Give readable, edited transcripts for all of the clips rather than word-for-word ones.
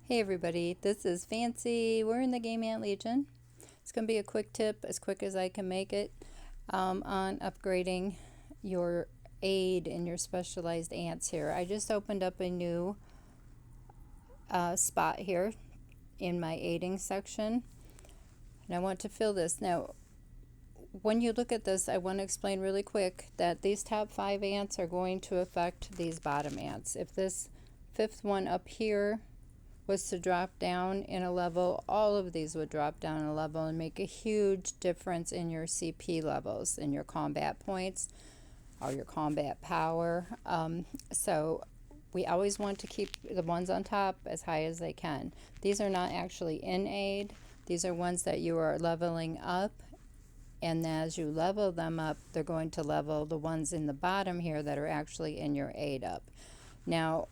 Hey everybody, this is Fancy. We're in the game Ant Legion. It's going to be a quick tip, as quick as I can make it, on upgrading your aid and your specialized ants here. I just opened up a new spot here in my aiding section, and I want to fill this. Now, when you look at this, I want to explain really quick that these top 5 ants are going to affect these bottom ants. If this 5th one up here was to drop down in a level, all of these would drop down a level and make a huge difference in your CP levels, in your combat points, or your combat power. So we always want to keep the ones on top as high as they can. These are not actually in aid. These are ones that you are leveling up, and as you level them up, they're going to level the ones in the bottom here that are actually in your aid up. Now,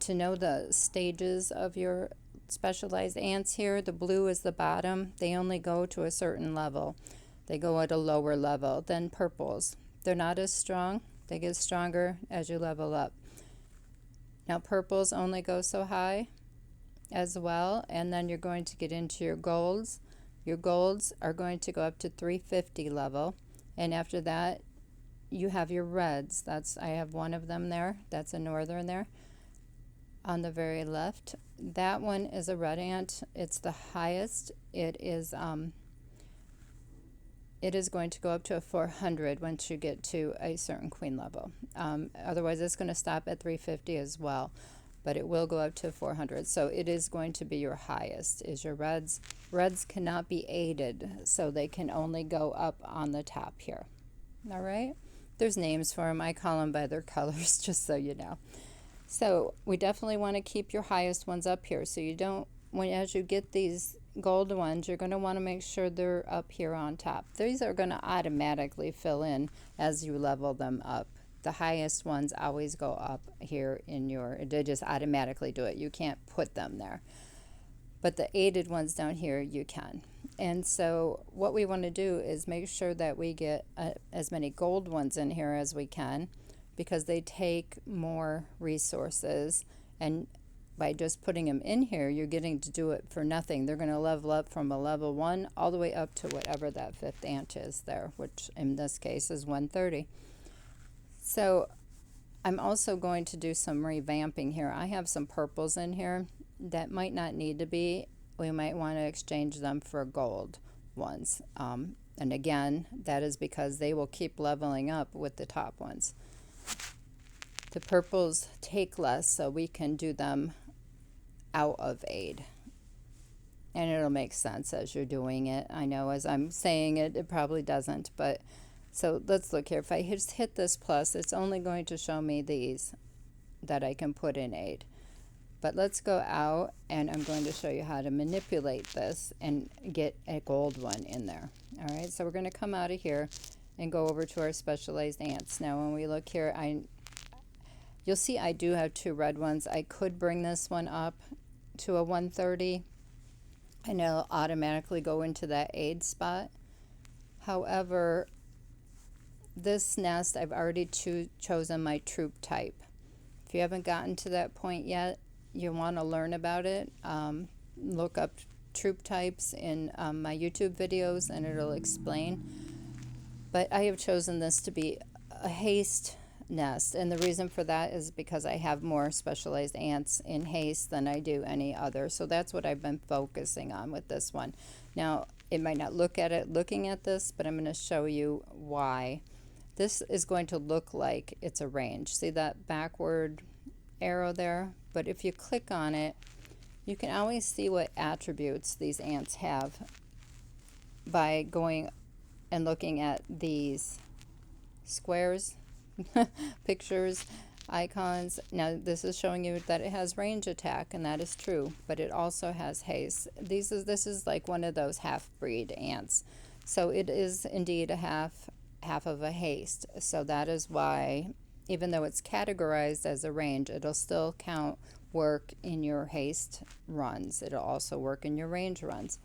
to know the stages of your specialized ants here, the blue is the bottom. They only go to a certain level. They go at a lower level than purples. They're not as strong. They get stronger as you level up. Now purples only go so high as well, and then you're going to get into your golds. Your golds are going to go up to 350 level, and after that you have your reds. I have one of them there. That's a northern there. On the very left, that one is a red ant. It's the highest. It is going to go up to a 400 once you get to a certain queen level. Otherwise it's going to stop at 350 as well, but it will go up to 400. So it is going to be your highest, is your reds. Reds cannot be aided, so they can only go up on the top here. All right, there's names for them. I call them by their colors, just so you know. So we definitely want to keep your highest ones up here. So you don't, as you get these gold ones, you're going to want to make sure they're up here on top. These are going to automatically fill in as you level them up. The highest ones always go up here in your, they just automatically do it. You can't put them there. But the aided ones down here, you can. And so what we want to do is make sure that we get as many gold ones in here as we can, because they take more resources, and by just putting them in here, you're getting to do it for nothing. They're going to level up from a level 1 all the way up to whatever that 5th ant is there, which in this case is 130. So I'm also going to do some revamping here. I have some purples in here that might not need to be. We might want to exchange them for gold ones. And again, that is because they will keep leveling up with the top ones. The purples take less, so we can do them out of aid. And it'll make sense as you're doing it. I know as I'm saying it, it probably doesn't. But so let's look here. If I just hit this plus, it's only going to show me these that I can put in aid. But let's go out, and I'm going to show you how to manipulate this and get a gold one in there. All right, so we're going to come out of here and go over to our specialized ants. Now when we look here, you'll see I do have 2 red ones. I could bring this one up to a 130 and it'll automatically go into that aid spot. However, this nest, I've already chosen my troop type. If you haven't gotten to that point yet, you want to learn about it. Look up troop types in my YouTube videos and it'll explain. But I have chosen this to be a haste nest, and the reason for that is because I have more specialized ants in haste than I do any other. So that's what I've been focusing on with this one. Now, it might not look at it looking at this, but I'm going to show you why. This is going to look like it's a range. See that backward arrow there? But if you click on it, you can always see what attributes these ants have by going and looking at these squares, pictures, icons. Now this is showing you that it has range attack, and that is true, but it also has haste. This is like one of those half-breed ants. So it is indeed a half of a haste. So that is why, even though it's categorized as a range, it'll still work in your haste runs. It'll also work in your range runs.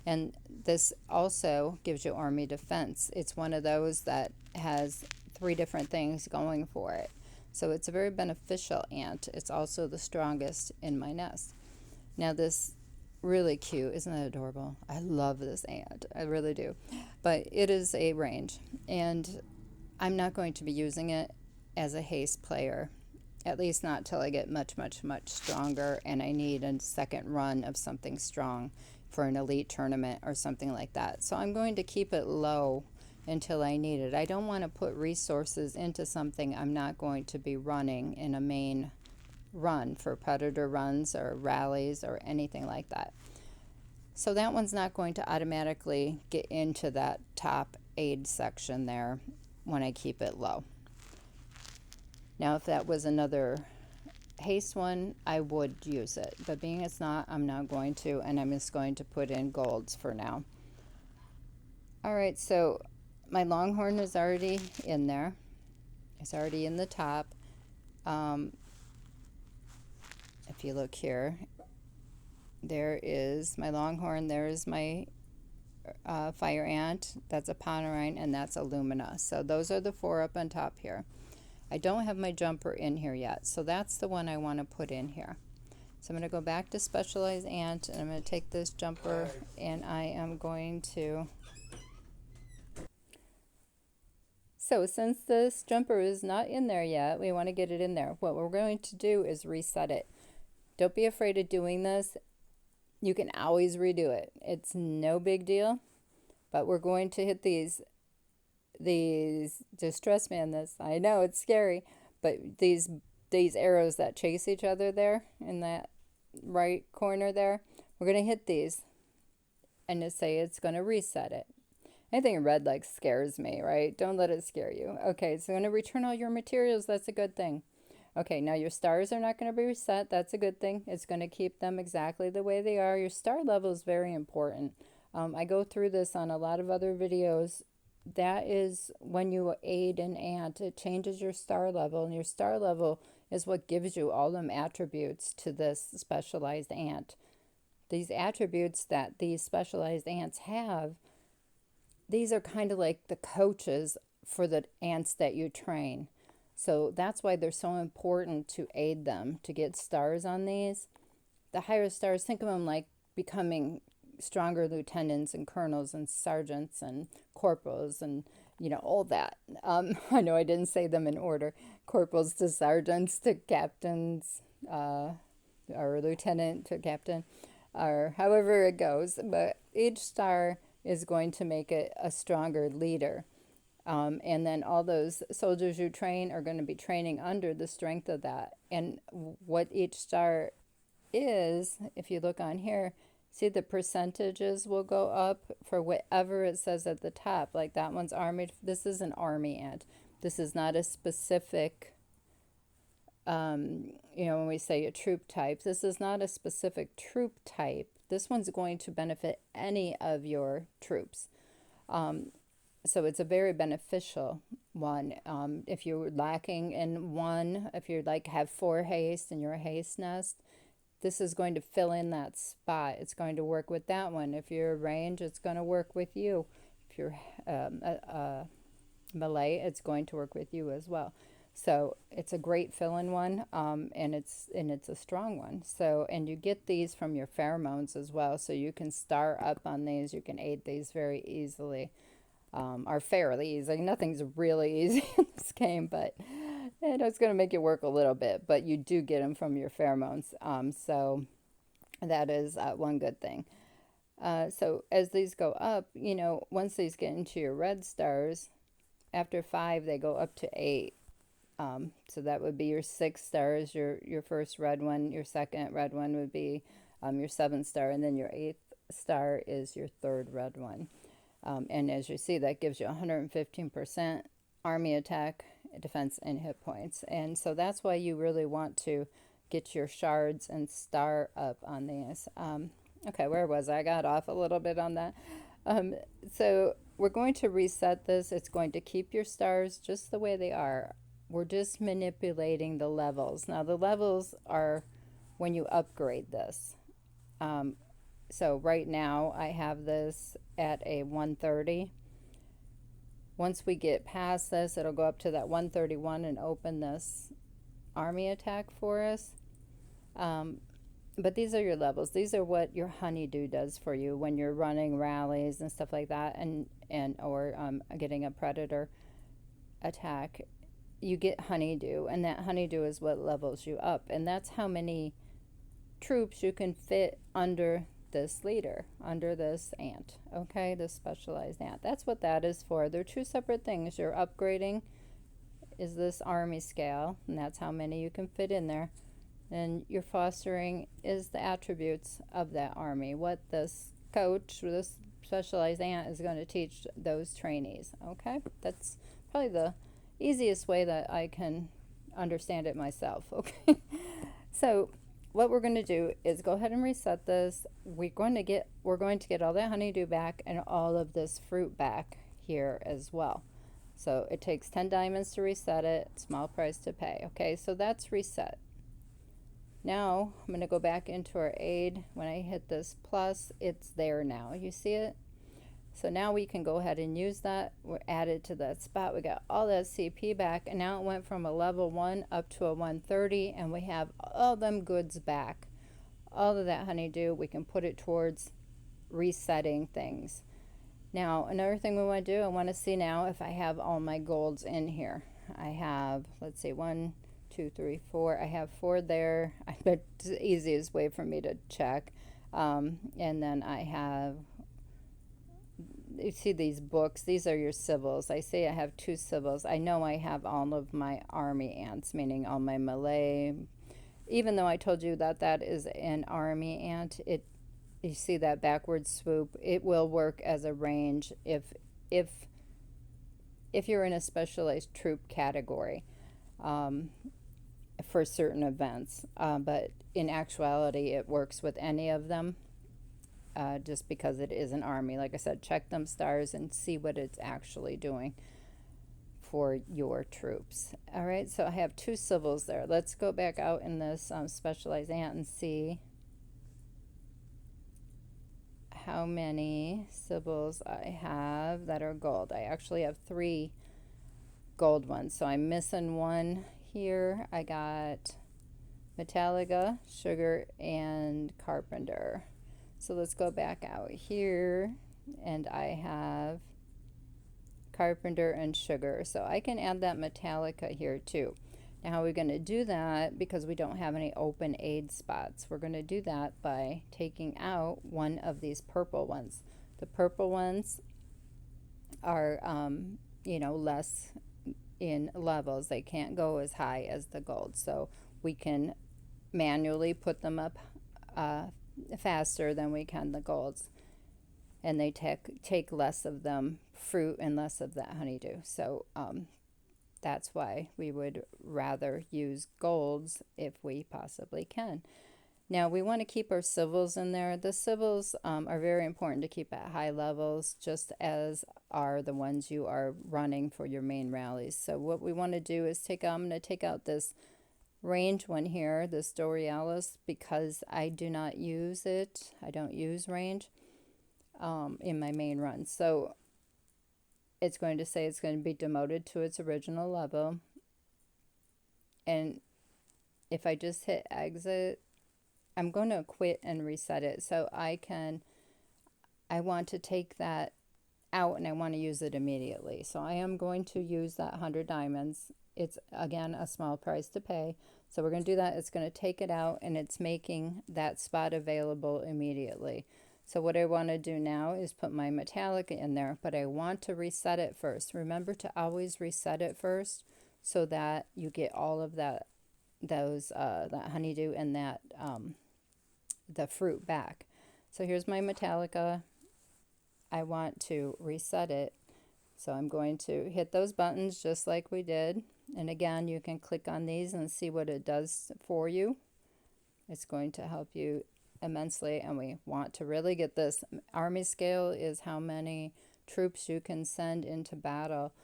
And this also gives you army defense. It's one of those that has 3 different things going for it. So it's a very beneficial ant. It's also the strongest in my nest. Now this really cute, isn't that adorable? I love this ant, I really do. But it is a range, and I'm not going to be using it as a haste player, at least not till I get much, much, much stronger and I need a second run of something strong for an elite tournament or something like that. So I'm going to keep it low until I need it. I don't want to put resources into something I'm not going to be running in a main run for predator runs or rallies or anything like that. So that one's not going to automatically get into that top aid section there when I keep it low. Now if that was another haste one, I would use it, but being it's not, I'm not going to, and I'm just going to put in golds for now. All right, so my longhorn is already in there. It's already in the top. If you look here, there is my longhorn, there is my fire ant, that's a Pomerine, and that's a Lumina. So those are the 4 up on top here. I don't have my jumper in here yet, so that's the one I want to put in here. So I'm going to go back to specialized ant, and I'm going to take this jumper and I am going to... So since this jumper is not in there yet, we want to get it in there. What we're going to do is reset it. Don't be afraid of doing this. You can always redo it. It's no big deal, but we're going to hit these distress man this. I know it's scary, but these arrows that chase each other there in that right corner there, we're going to hit these and just say it's going to reset it. Anything red like scares me, right? Don't let it scare you. Okay, so I'm going to return all your materials. That's a good thing. Okay, now your stars are not going to be reset. That's a good thing. It's going to keep them exactly the way they are. Your star level is very important. I go through this on a lot of other videos. That is when you aid an ant, it changes your star level, and your star level is what gives you all them attributes to this specialized ant. These attributes that these specialized ants have, these are kind of like the coaches for the ants that you train. So that's why they're so important to aid them, to get stars on these. The higher stars, think of them like becoming stronger lieutenants and colonels and sergeants and corporals and, you know, all that. I know I didn't say them in order. Corporals to sergeants to captains, or lieutenant to captain, or however it goes. But each star is going to make it a stronger leader. And then all those soldiers you train are going to be training under the strength of that. And what each star is, if you look on here, see the percentages will go up for whatever it says at the top. Like that one's army. This is an army ant. This is not a specific, you know, when we say a troop type, this is not a specific troop type. This one's going to benefit any of your troops. So it's a very beneficial one. If you're lacking in one, if you're like have 4 haste in your haste nest, this is going to fill in that spot. It's going to work with that one. If you're range, it's going to work with you. If you're melee, it's going to work with you as well. So it's a great fill-in one, and it's a strong one. So, and you get these from your pheromones as well. So you can star up on these. You can aid these very easily, or fairly easy. Nothing's really easy in this game, but it's going to make it work a little bit. But you do get them from your pheromones. So that is one good thing. So as these go up, you know, once these get into your red stars, after 5, they go up to 8. So that would be your 6 stars, your first red one. Your second red one would be your 7th star, and then your 8th star is your 3rd red one. And as you see, that gives you 115% army attack, defense, and hit points. And so that's why you really want to get your shards and star up on these. Okay, where was I? I got off a little bit on that. So we're going to reset this. It's going to keep your stars just the way they are. We're just manipulating the levels. Now the levels are when you upgrade this. So right now I have this at a 130. Once we get past this, it'll go up to that 131 and open this army attack for us. Um, but these are your levels. These are what your honeydew does for you when you're running rallies and stuff like that, and or getting a predator attack. You get honeydew, and that honeydew is what levels you up, and that's how many troops you can fit under this leader, under this ant. Okay, this specialized ant. That's what that is for. They're two separate things. You're upgrading is this army scale, and that's how many you can fit in there. And your fostering is the attributes of that army, what this coach, this specialized ant, is going to teach those trainees. Okay, that's probably the easiest way that I can understand it myself. Okay, so what we're going to do is go ahead and reset this. We're going to get all that honeydew back and all of this fruit back here as well. So it takes 10 diamonds to reset it, small price to pay. Okay, so that's reset. Now I'm going to go back into our aid. When I hit this plus, it's there now. You see it? So now we can go ahead and use that. We're added to that spot. We got all that CP back, and now it went from a level 1 up to a 130, and we have all them goods back. All of that honeydew, we can put it towards resetting things. Now, another thing we want to do, I want to see now if I have all my golds in here. I have, let's see, 1, 2, 3, 4. I have 4 there. I bet it's the easiest way for me to check. And then I have, you see these books, these are your civils. I say I have 2 civils. I know I have all of my army ants, meaning all my Malay. Even though I told you that that is an army ant, you see that backward swoop, it will work as a range if you're in a specialized troop category for certain events. But in actuality, it works with any of them. Just because it is an army. Like I said, check them stars and see what it's actually doing for your troops. All right, so I have 2 civils there. Let's go back out in this specialized ant and see how many civils I have that are gold. I actually have 3 gold ones, so I'm missing 1 here. I got Metallica, Sugar, and Carpenter. So let's go back out here, and I have Carpenter and Sugar. So I can add that Metallica here too. Now how are we going to do that? Because we don't have any open aid spots. We're going to do that by taking out one of these purple ones. The purple ones are, less in levels. They can't go as high as the gold. So we can manually put them up faster than we can the golds, and they take less of them fruit and less of that honeydew. So that's why we would rather use golds if we possibly can. Now we want to keep our civils in there. The civils are very important to keep at high levels, just as are the ones you are running for your main rallies. So what we want to do is I'm going to take out this range one here, this Dorealis, because I do not use it. I don't use range in my main run. So it's going to say it's going to be demoted to its original level. And if I just hit exit, I'm going to quit and reset it. So I want to take that out and I want to use it immediately. So I am going to use that 100 diamonds. It's, again, a small price to pay. So we're going to do that. It's going to take it out, and it's making that spot available immediately. So what I want to do now is put my Metallica in there, but I want to reset it first. Remember to always reset it first so that you get all of that honeydew and that the fruit back. So here's my Metallica. I want to reset it. So I'm going to hit those buttons just like we did. And again, you can click on these and see what it does for you. It's going to help you immensely, and we want to really get this. Army scale is how many troops you can send into battle.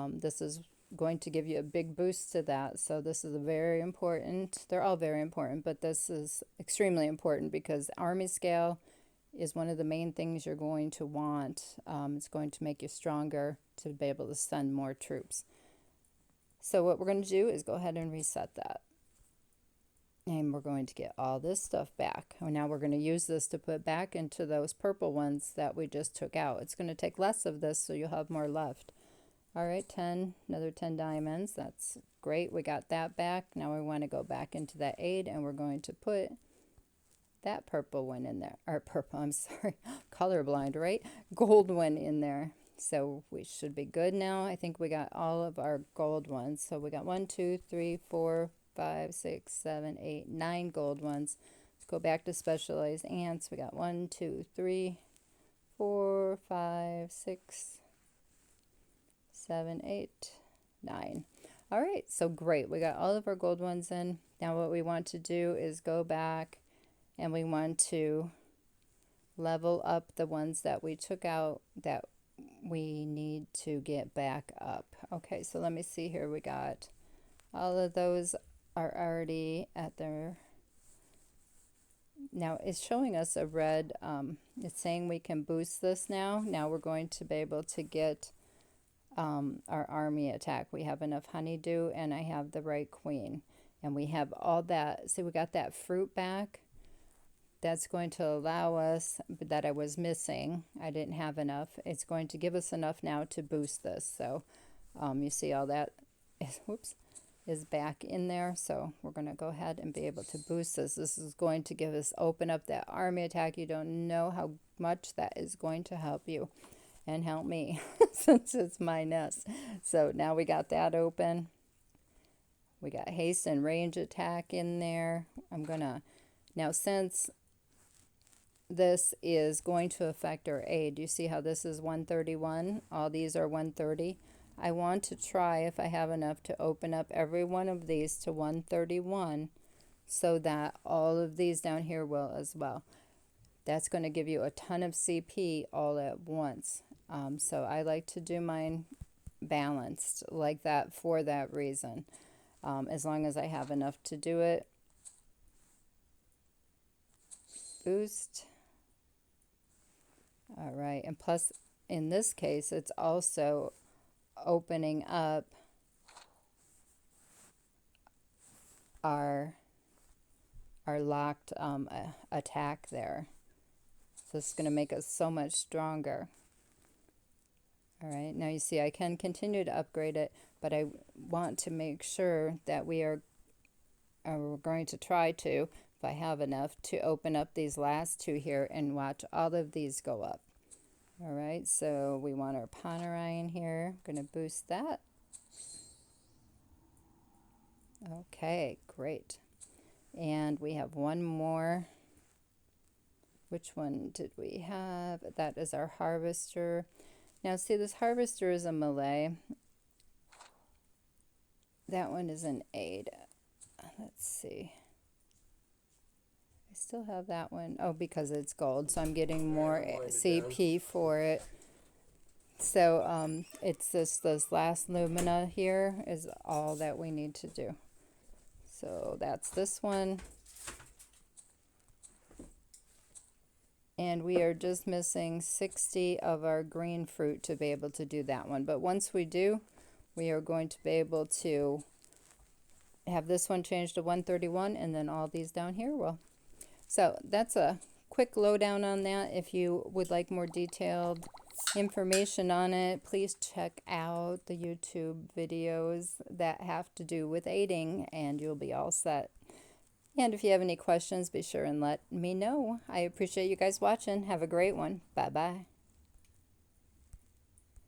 This is going to give you a big boost to that. So this is very important. They're all very important, but this is extremely important because army scale is one of the main things you're going to want. It's going to make you stronger to be able to send more troops. So what we're going to do is go ahead and reset that. And we're going to get all this stuff back. And now we're going to use this to put back into those purple ones that we just took out. It's going to take less of this, so you'll have more left. All right, 10, another 10 diamonds. That's great. We got that back. Now we want to go back into that 8, and we're going to put that purple one in there. Or purple, I'm sorry, colorblind, right? Gold one in there. So we should be good now. I think we got all of our gold ones. So we got 1, 2, 3, 4, 5, 6, 7, 8, 9 gold ones. Let's go back to specialized ants. We got 1, 2, 3, 4, 5, 6, 7, 8, 9. All right, so great. We got all of our gold ones in. Now what we want to do is go back and we want to level up the ones that we took out that we need to get back up. Okay, so let me see here. We got all of those are already at their, now it's showing us a red, it's saying we can boost this now. Now we're going to be able to get our army attack. We have enough honeydew and I have the right queen. And we have all that, see we got that fruit back. That's going to allow us, that I was missing, I didn't have enough. It's going to give us enough now to boost this. So you see all that is, whoops, is back in there. So we're going to go ahead and be able to boost this. This is going to give us, open up that army attack. You don't know how much that is going to help you and help me since it's my nest. So now we got that open. We got haste and range attack in there. I'm going to, now since this is going to affect our aid. Do you see how this is 131? All these are 130. I want to try, if I have enough, to open up every one of these to 131 so that all of these down here will as well. That's going to give you a ton of CP all at once. So I like to do mine balanced like that for that reason. As long as I have enough to do it. Boost. All right, and plus in this case it's also opening up our locked attack there. So it's going to make us so much stronger. All right, now you see I can continue to upgrade it, but I want to make sure that we're going to try to, if I have enough, to open up these last two here and watch all of these go up. All right, so we want our Pomeranian here. I'm going to boost that. Okay, great. And we have one more. Which one did we have? That is our harvester. Now see, this harvester is a melee. That one is an aid. Let's see. I still have that one. Oh, because it's gold, so I'm getting more CP for it. So it's this last lumina here is all that we need to do. So that's this one. And we are just missing 60 of our green fruit to be able to do that one. But once we do, we are going to be able to have this one changed to 131, and then all these down here will. So that's a quick lowdown on that. If you would like more detailed information on it, please check out the YouTube videos that have to do with aiding, and you'll be all set. And if you have any questions, be sure and let me know. I appreciate you guys watching. Have a great one. Bye-bye.